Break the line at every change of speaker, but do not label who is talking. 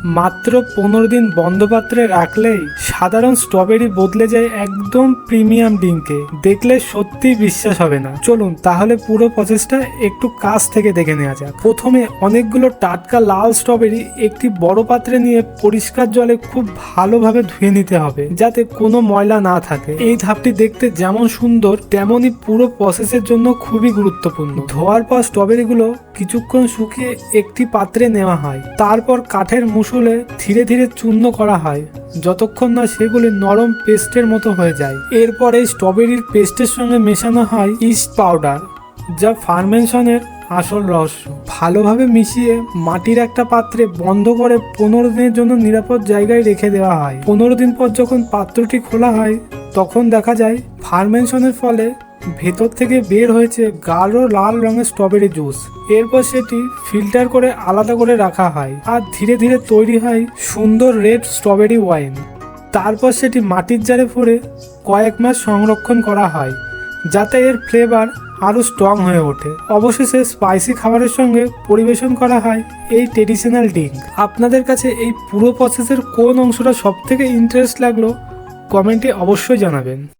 মাত্র 15 দিন বন্ধ পাত্রে রাখলেই সাধারণ স্ট্রবেরি বদলে যায় একদম প্রিমিয়াম ড্রিঙ্কে। দেখলে সত্যি বিশ্বাস হবে না। চলুন তাহলে পুরো প্রসেসটা একটু কাছ থেকে দেখে নেওয়া যাক। প্রথমে অনেকগুলো টাটকা লাল স্ট্রবেরি একটি বড় পাত্রে নিয়ে পরিষ্কার জলে খুব ভালোভাবে ধুয়ে নিতে হবে, যাতে কোনো ময়লা না থাকে। এই ধাপটি দেখতে যেমন সুন্দর তেমনই পুরো প্রসেসের জন্য খুবই গুরুত্বপূর্ণ। ধোয়ার পর স্ট্রবেরিগুলো কিছুক্ষণ শুকিয়ে একটি পাত্রে নেওয়া হয়। তারপর কাঠের মুশুলে ধীরে ধীরে চূর্ণ করা হয় যতক্ষণ না সেগুলি নরম পেস্টের মতো হয়ে যায়। এরপর এই স্ট্রবেরির পেস্টের সঙ্গে মেশানো হয় ইস্ট পাউডার, যা ফার্মেশনের আসল রহস্য। ভালোভাবে মিশিয়ে মাটির একটা পাত্রে বন্ধ করে 15 দিনের জন্য নিরাপদ জায়গায় রেখে দেওয়া হয়। 15 দিন পর যখন পাত্রটি খোলা হয় তখন দেখা যায় ফার্মেশনের ফলে ভেতর থেকে বের হয়েছে গাঢ় লাল রঙের স্ট্রবেরি জুস। এরপর সেটি ফিল্টার করে আলাদা করে রাখা হয় আর ধীরে ধীরে তৈরি হয় সুন্দর রেড স্ট্রবেরি ওয়াইন। তারপর সেটি মাটির জারে ভরে কয়েক মাস সংরক্ষণ করা হয় যাতে এর ফ্লেভার আরও স্ট্রং হয়ে ওঠে। অবশেষে স্পাইসি খাবারের সঙ্গে পরিবেশন করা হয় এই ট্রেডিশনাল ড্রিঙ্ক। আপনাদের কাছে এই পুরো প্রসেসের কোন অংশটা সবথেকে ইন্টারেস্ট লাগলো কমেন্টে অবশ্যই জানাবেন।